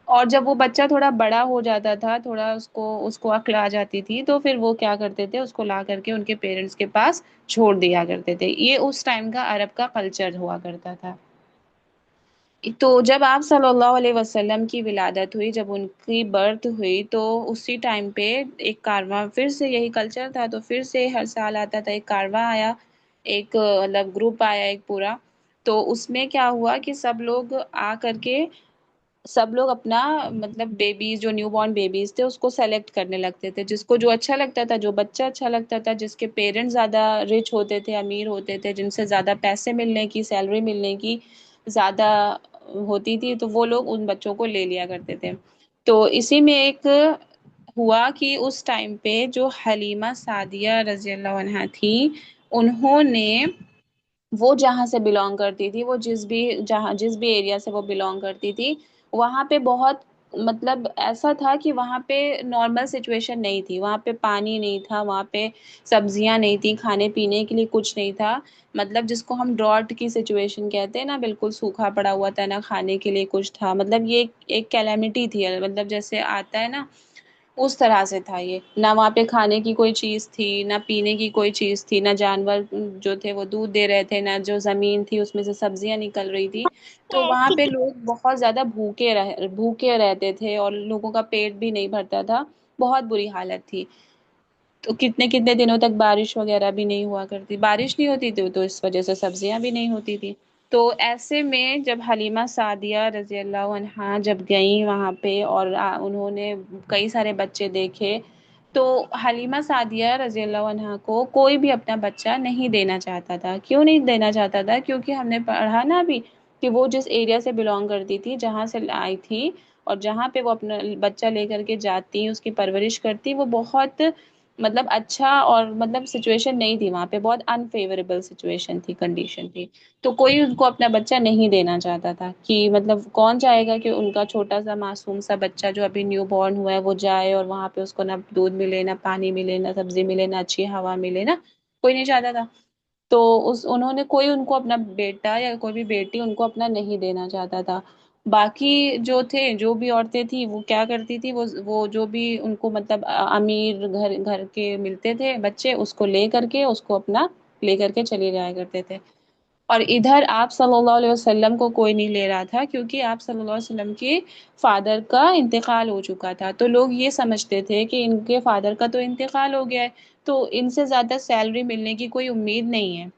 اور جب وہ بچہ تھوڑا بڑا ہو جاتا تھا، تھوڑا اس کو عقل آ جاتی تھی، تو پھر وہ کیا کرتے تھے، اس کو لا کر کے ان کے پیرنٹس کے پاس چھوڑ دیا کرتے تھے۔ یہ اس ٹائم کا عرب کا کلچر ہوا کرتا تھا۔ تو جب آپ صلی اللہ علیہ وسلم کی ولادت ہوئی، جب ان کی برتھ ہوئی، تو اسی ٹائم پہ ایک کارواں، پھر سے یہی کلچر تھا، تو پھر سے ہر سال آتا تھا، ایک کارواں آیا، ایک مطلب گروپ آیا ایک پورا۔ تو اس میں کیا ہوا کہ سب لوگ آ کر کے، سب لوگ اپنا مطلب بیبیز، جو نیو بورن بیبیز تھے، اس کو سیلیکٹ کرنے لگتے تھے، جس کو جو اچھا لگتا تھا، جو بچہ اچھا لگتا تھا، جس کے پیرنٹس زیادہ رچ ہوتے تھے، امیر ہوتے تھے، جن سے زیادہ پیسے ملنے کی، سیلری ملنے کی زیادہ ہوتی تھی تو وہ لوگ ان بچوں کو لے لیا کرتے تھے. تو اسی میں ایک ہوا کہ اس ٹائم پہ جو حلیمہ سعدیہ رضی اللہ عنہا تھی، انہوں نے، وہ جہاں سے بلانگ کرتی تھی، وہ جس بھی ایریا سے وہ بلانگ کرتی تھی، وہاں پہ بہت مطلب ایسا تھا کہ وہاں پہ نارمل سچویشن نہیں تھی. وہاں پہ پانی نہیں تھا، وہاں پہ سبزیاں نہیں تھی، کھانے پینے کے لیے کچھ نہیں تھا. مطلب جس کو ہم ڈراٹ کی سچویشن کہتے ہیں نا، بالکل سوکھا پڑا ہوا تھا، نہ کھانے کے لیے کچھ تھا. مطلب یہ ایک کیلیمٹی تھی، مطلب جیسے آتا ہے نا اس طرح سے تھا یہ. نہ وہاں پہ کھانے کی کوئی چیز تھی، نہ پینے کی کوئی چیز تھی، نہ جانور جو تھے وہ دودھ دے رہے تھے، نہ جو زمین تھی اس میں سے سبزیاں نکل رہی تھی. تو وہاں پہ لوگ بہت زیادہ بھوکے رہتے تھے، اور لوگوں کا پیٹ بھی نہیں بھرتا تھا. بہت بری حالت تھی. تو کتنے کتنے دنوں تک بارش وغیرہ بھی نہیں ہوا کرتی، بارش نہیں ہوتی تھی تو اس وجہ سے سبزیاں بھی نہیں ہوتی تھی. تو ایسے میں جب حلیمہ سعدیہ رضی اللہ عنہا جب گئیں وہاں پہ، اور انہوں نے کئی سارے بچے دیکھے، تو حلیمہ سعدیہ رضی اللہ عنہا کو کوئی بھی اپنا بچہ نہیں دینا چاہتا تھا. کیوں نہیں دینا چاہتا تھا؟ کیونکہ ہم نے پڑھا نا ابھی کہ وہ جس ایریا سے بلانگ کرتی تھی، جہاں سے آئی تھی، اور جہاں پہ وہ اپنا بچہ لے کر کے جاتی، اس کی پرورش کرتی، وہ بہت مطلب اچھا، اور مطلب سچویشن نہیں تھی وہاں پہ، بہت انفیوریبل سچویشن تھی، کنڈیشن تھی. تو کوئی ان کو اپنا بچہ نہیں دینا چاہتا تھا کہ مطلب کون چاہے گا کہ ان کا چھوٹا سا معصوم سا بچہ جو ابھی نیو بورن ہوا ہے وہ جائے اور وہاں پہ اس کو نہ دودھ ملے، نہ پانی ملے، نہ سبزی ملے، نہ اچھی ہوا ملے نا. کوئی نہیں چاہتا تھا. تو انہوں نے کوئی ان کو اپنا بیٹا یا کوئی بھی بیٹی ان کو اپنا نہیں دینا چاہتا تھا. باقی جو تھے، جو بھی عورتیں تھیں، وہ کیا کرتی تھی، وہ جو بھی ان کو مطلب امیر گھر کے ملتے تھے بچے، اس کو لے کر کے اس کو اپنا لے کر کے چلے جایا کرتے تھے. اور ادھر آپ صلی اللہ علیہ وسلم کو کوئی نہیں لے رہا تھا، کیونکہ آپ صلی اللہ علیہ وسلم کے فادر کا انتقال ہو چکا تھا. تو لوگ یہ سمجھتے تھے کہ ان کے فادر کا تو انتقال ہو گیا ہے، تو ان سے زیادہ سیلری ملنے کی کوئی امید نہیں ہے.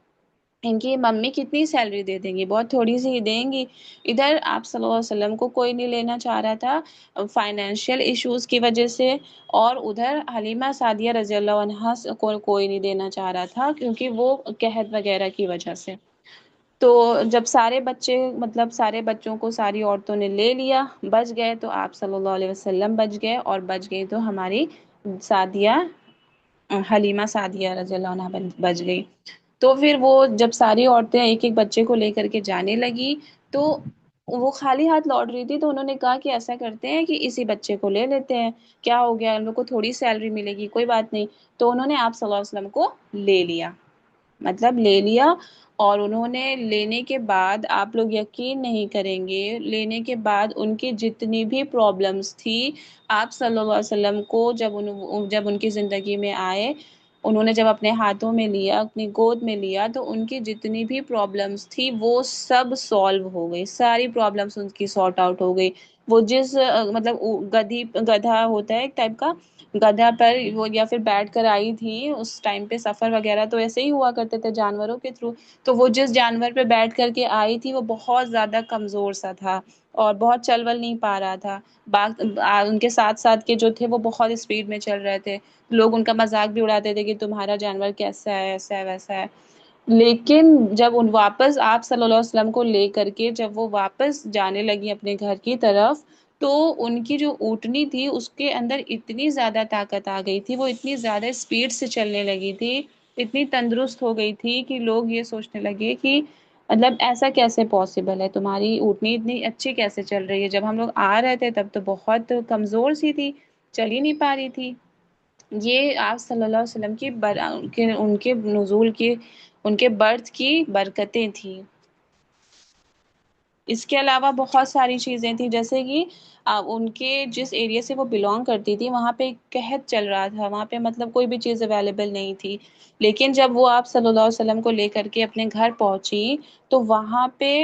ان کی ممی کتنی سیلری دے دیں گی، بہت تھوڑی سی ہی دیں گی. ادھر آپ صلی اللہ علیہ وسلم کو کوئی نہیں لینا چاہ رہا تھا فائنینشیل ایشوز کی وجہ سے، اور ادھر حلیمہ سعدیہ رضی اللہ عنہا کو کوئی نہیں دینا چاہ رہا تھا کیونکہ وہ قحط وغیرہ کی وجہ سے. تو جب سارے بچے مطلب سارے بچوں کو ساری عورتوں نے لے لیا، بچ گئے تو آپ صلی اللہ علیہ وسلم بچ گئے، اور بچ گئی تو ہماری سعدیہ، حلیمہ سعدیہ رضی اللہ عنہا بچ گئی. تو پھر وہ جب ساری عورتیں ایک ایک بچے کو لے کر کے جانے لگی، تو وہ خالی ہاتھ لوٹ رہی تھی. تو انہوں نے کہا کہ ایسا کرتے ہیں کہ اسی بچے کو لے لیتے ہیں، کیا ہو گیا، ان لوگ کو تھوڑی سیلری ملے گی، کوئی بات نہیں. تو انہوں نے آپ صلی اللہ علیہ وسلم کو لے لیا، مطلب لے لیا. اور انہوں نے لینے کے بعد، آپ لوگ یقین نہیں کریں گے، لینے کے بعد ان کی جتنی بھی پرابلمس تھی، آپ صلی اللہ علیہ وسلم کو جب ان کی زندگی میں آئے، انہوں نے جب اپنے ہاتھوں میں لیا، اپنی گود میں لیا، تو ان کی جتنی بھی پرابلمس تھی وہ سب سالو ہو گئی، ساری پرابلمس ان کی سارٹ آؤٹ ہو گئی. وہ جس مطلب گدھا ہوتا ہے ایک ٹائپ کا، گدھا پر وہ یا پھر بیٹھ کر آئی تھی اس ٹائم پہ، سفر وغیرہ تو ایسے ہی ہوا کرتے تھے جانوروں کے تھرو. تو وہ جس جانور پہ بیٹھ کر کے آئی تھی وہ بہت زیادہ کمزور سا تھا، اور بہت چل ول نہیں پا رہا تھا. ان کے ساتھ ساتھ کے جو تھے وہ بہت اسپیڈ میں چل رہے تھے. لوگ ان کا مذاق بھی اڑاتے تھے کہ تمہارا جانور کیسا ہے، ایسا ہے ویسا ہے. لیکن جب واپس آپ صلی اللہ علیہ وسلم کو لے کر کے جب وہ واپس جانے لگی اپنے گھر کی طرف، تو ان کی جو اونٹنی تھی اس کے اندر اتنی زیادہ طاقت آ گئی تھی، وہ اتنی زیادہ اسپیڈ سے چلنے لگی تھی، اتنی تندرست ہو گئی تھی کہ لوگ یہ سوچنے لگے کہ مطلب ایسا کیسے پاسبل ہے، تمہاری اونٹنی اتنی اچھی کیسے چل رہی ہے، جب ہم لوگ آ رہے تھے تب تو بہت کمزور سی تھی، چل ہی نہیں پا رہی تھی. یہ آپ صلی اللہ علیہ وسلم کی ان کے نزول کی، ان کے برتھ کی برکتیں تھیں. اس کے علاوہ بہت ساری چیزیں تھیں، جیسے کہ ان کے جس ایریا سے وہ بلانگ کرتی تھی وہاں پہ قحط چل رہا تھا، وہاں پہ مطلب کوئی بھی چیز اویلیبل نہیں تھی. لیکن جب وہ آپ صلی اللہ علیہ وسلم کو لے کر کے اپنے گھر پہنچی، تو وہاں پہ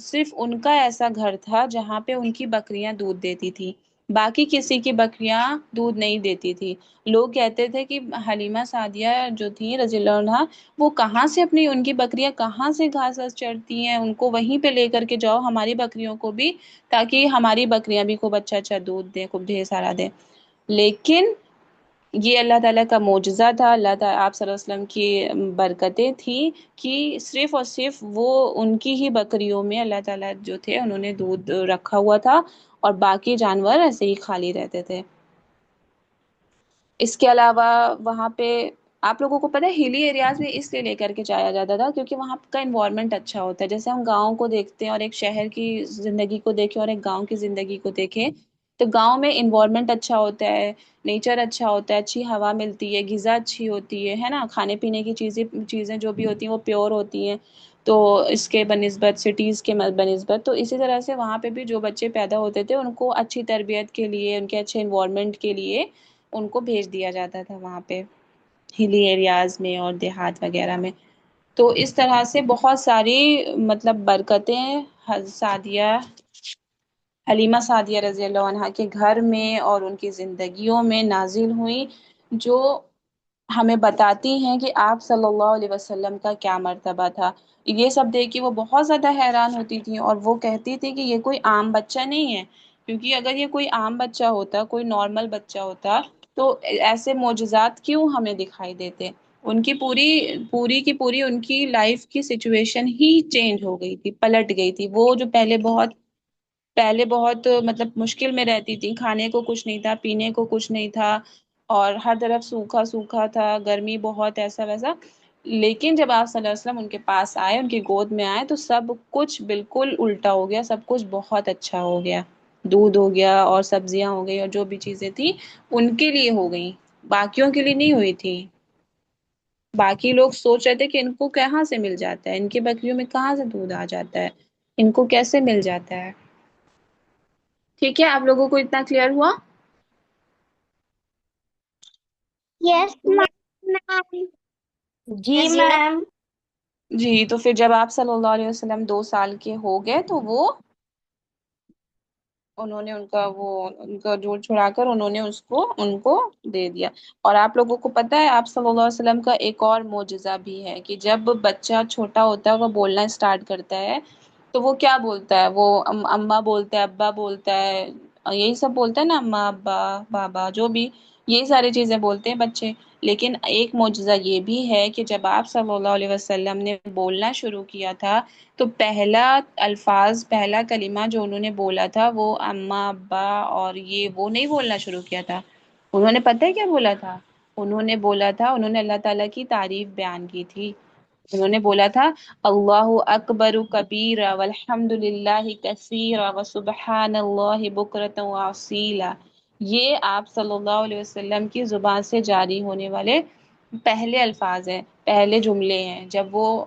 صرف ان کا ایسا گھر تھا جہاں پہ ان کی بکریاں دودھ دیتی تھی، باقی کسی کی بکریاں دودھ نہیں دیتی تھی. لوگ کہتے تھے کہ حلیمہ سعدیہ جو تھی رضی اللہ عنہا، وہ کہاں سے ان کی بکریاں کہاں سے گھاس واس چڑتی ہیں، ان کو وہیں پہ لے کر کے جاؤ ہماری بکریوں کو بھی، تاکہ ہماری بکریاں بھی خوب اچھا اچھا دودھ دیں، خوب ڈھیر سارا دیں. لیکن یہ اللہ تعالیٰ کا معجزہ تھا، اللہ تعالیٰ آپ صلی اللہ علیہ وسلم کی برکتیں تھیں کہ صرف اور صرف وہ ان کی ہی بکریوں میں اللہ تعالیٰ جو تھے انہوں نے دودھ رکھا ہوا تھا اور باقی جانور ایسے ہی خالی رہتے تھے۔ اس کے علاوہ وہاں پہ آپ لوگوں کو پتہ ہے ہلی ایریاز میں اس لیے لے کر کے جایا جاتا تھا کیونکہ وہاں کا انوائرمنٹ اچھا ہوتا ہے۔ جیسے ہم گاؤں کو دیکھتے ہیں اور ایک شہر کی زندگی کو دیکھیں اور ایک گاؤں کی زندگی کو دیکھیں، تو گاؤں میں انوائرمنٹ اچھا ہوتا ہے، نیچر اچھا ہوتا ہے، اچھی ہوا ملتی ہے، غذا اچھی ہوتی ہے نا، کھانے پینے کی چیزیں جو بھی ہوتی ہیں وہ پیور ہوتی ہیں، تو اس کے بنسبت سٹیز کے بنسبت تو اسی طرح سے وہاں پہ بھی جو بچے پیدا ہوتے تھے ان کو اچھی تربیت کے لیے، ان کے اچھے انوائرمنٹ کے لیے ان کو بھیج دیا جاتا تھا وہاں پہ ہلی ایریاز میں اور دیہات وغیرہ میں۔ تو اس طرح سے بہت ساری مطلب برکتیں سعدیہ حلیمہ سعدیہ رضی اللہ عنہا کے گھر میں اور ان کی زندگیوں میں نازل ہوئی، جو ہمیں بتاتی ہیں کہ آپ صلی اللہ علیہ وسلم کا کیا مرتبہ تھا۔ یہ سب دیکھ کے وہ بہت زیادہ حیران ہوتی تھیں اور وہ کہتی تھی کہ یہ کوئی عام بچہ نہیں ہے، کیونکہ اگر یہ کوئی عام بچہ ہوتا، کوئی نارمل بچہ ہوتا تو ایسے معجزات کیوں ہمیں دکھائی دیتے۔ ان کی پوری ان کی لائف کی سچویشن ہی چینج ہو گئی تھی، پلٹ گئی تھی۔ وہ جو پہلے بہت مطلب مشکل میں رہتی تھی، کھانے کو کچھ نہیں تھا، پینے کو کچھ نہیں تھا اور ہر طرف سوکھا سوکھا تھا، گرمی بہت ایسا ویسا، لیکن جب آپ صلی اللہ علیہ وسلم ان کے پاس آئے، ان کی گود میں آئے، تو سب کچھ بالکل الٹا ہو گیا، سب کچھ بہت اچھا ہو گیا، دودھ ہو گیا اور سبزیاں ہو گئی اور جو بھی چیزیں تھیں ان کے لیے ہو گئی، باقیوں کے لیے نہیں ہوئی تھی۔ باقی لوگ سوچ رہے تھے کہ ان کو کہاں سے مل جاتا ہے، ان کی بکریوں میں کہاں سے دودھ آ جاتا ہے، ان کو کیسے مل جاتا ہے۔ ٹھیک ہے، آپ لوگوں کو اتنا کلیئر ہوا؟ یس میم۔ جی میم۔ جی، تو پھر جب آپ صلی اللہ علیہ وسلم 2 سال کے ہو گئے تو انہوں نے ان کا جوڑ چھڑا کر انہوں نے ان کو دے دیا۔ اور آپ لوگوں کو پتہ ہے آپ صلی اللہ علیہ وسلم کا ایک اور معجزہ بھی ہے کہ جب بچہ چھوٹا ہوتا ہے وہ بولنا اسٹارٹ کرتا ہے تو وہ کیا بولتا ہے، وہ اماں بولتا ہے، ابا بولتا ہے، یہی سب بولتا ہے نا، اماں ابا بابا جو بھی، یہی ساری چیزیں بولتے ہیں بچے۔ لیکن ایک معجزہ یہ بھی ہے کہ جب آپ صلی اللہ علیہ وسلم نے بولنا شروع کیا تھا تو پہلا کلمہ جو انہوں نے بولا تھا وہ اماں ابا اور وہ نہیں بولنا شروع کیا تھا۔ انہوں نے پتہ ہے کیا بولا تھا؟ انہوں نے اللہ تعالیٰ کی تعریف بیان کی تھی۔ انہوں نے بولا تھا اللہ اکبر کبیرہ والحمد للہ کثیرہ وسبحان اللہ بکرۃ واصیلا۔ یہ آپ صلی اللہ علیہ وسلم کی زبان سے جاری ہونے والے پہلے الفاظ ہیں، پہلے جملے ہیں۔ جب وہ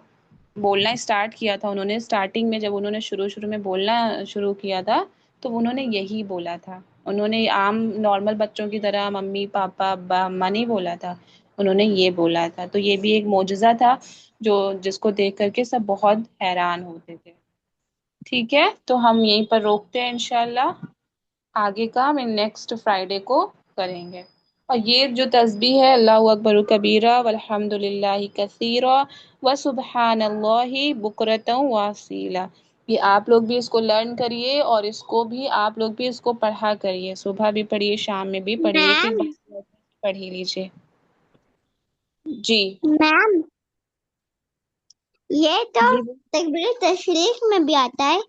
بولنا اسٹارٹ کیا تھا، انہوں نے اسٹارٹنگ میں جب انہوں نے شروع میں بولنا شروع کیا تھا تو انہوں نے یہی بولا تھا۔ انہوں نے عام نارمل بچوں کی طرح ممی پاپا ابا اماں نہیں بولا تھا، انہوں نے یہ بولا تھا۔ تو یہ بھی ایک معجزہ تھا جس کو دیکھ کر کے سب بہت حیران ہوتے تھے۔ ٹھیک ہے، تو ہم یہیں پر روکتے ہیں انشاءاللہ، آگے کا ہم نیکسٹ فرائیڈے کو کریں گے۔ اور یہ جو تسبیح ہے اللہ اکبر کبیرہ والحمد للہ کثیرہ وسبحان اللہ بکرۃ واصیلا، یہ آپ لوگ بھی اس کو لرن کریے اور آپ لوگ بھی اس کو پڑھا کریے، صبح بھی پڑھیے، شام میں بھی پڑھیے، پھر میم پڑھ ہی لیجیے۔ جی میم یہ تو جی تکبیر تشریق میں بھی آتا ہے۔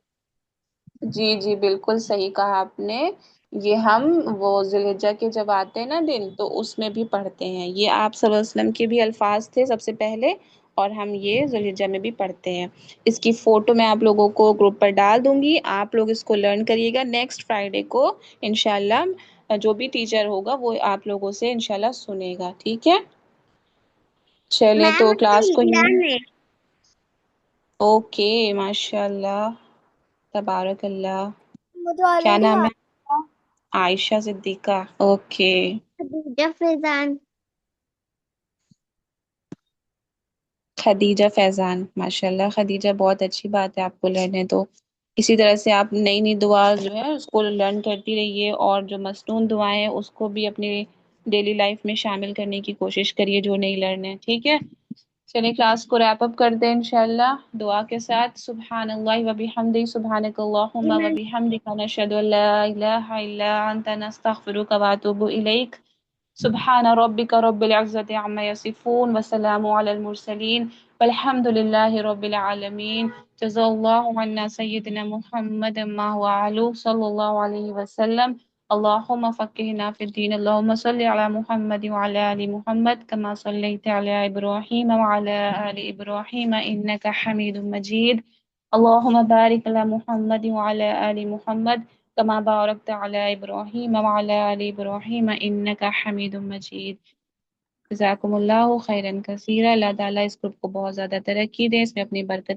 جی جی بالکل صحیح کہا آپ نے، یہ ہم وہ ذی الحجہ کے جب آتے ہیں نا دن تو اس میں بھی پڑھتے ہیں، یہ آپ صلی اللہ علیہ وسلم کے بھی الفاظ تھے سب سے پہلے اور ہم یہ ذی الحجہ میں بھی پڑھتے ہیں۔ اس کی فوٹو میں آپ لوگوں کو گروپ پر ڈال دوں گی، آپ لوگ اس کو لرن کریے گا، نیکسٹ فرائیڈے کو انشاءاللہ جو بھی ٹیچر ہوگا وہ آپ لوگوں سے انشاءاللہ سنے گا۔ ٹھیک ہے، چلیں میم تو اس کا کلاس کو ایگزام ہے۔ اوکے، ماشاء اللہ، تبارک اللہ۔ مجھے کیا آلریڈی نام ہے؟ عائشہ صدیقہ، اوکے۔ خدیجہ فیضان۔ خدیجہ فیضان، ماشاء اللہ خدیجہ، بہت اچھی بات ہے آپ کو لرن ہے تو اسی طرح سے آپ نئی نئی دعا جو ہے اس کو لرن کرتی رہیے اور جو مصنون دعائیں ہیں اس کو بھی اپنی ڈیلی لائف میں شامل کرنے کی کوشش کریے جو نئی لرن ہے۔ ٹھیک ہے، چلیں کلاس کو ریپ اپ کرتے ہیں انشاءاللہ دعا کے ساتھ۔ سبحان اللہ وبحمدہ، سبحانک اللہم جی میم۔ وبحمدک، نشہد ان لا الہ الا انت، نستغفرک واتوب الیک۔ سبحان ربك رب العزة عما يصفون وسلام على المرسلين والحمد لله رب العالمين. جزا الله عنا سيدنا محمد ما هو أهله صلى الله عليه وسلم. اللهم فقهنا في الدين. اللهم صل على محمد وعلى آل محمد كما صليت على إبراهيم وعلى آل إبراهيم إنك حميد مجيد. اللهم بارك على محمد وعلى آل محمد كما باركت على إبراهيم وعلى آل إبراهيم إنك حميد مجيد. جزاکم اللہ خیرن کثیرا. اللہ تعالیٰ اس گروپ کو بہت زیادہ ترقی دے، اس میں اپنی برکت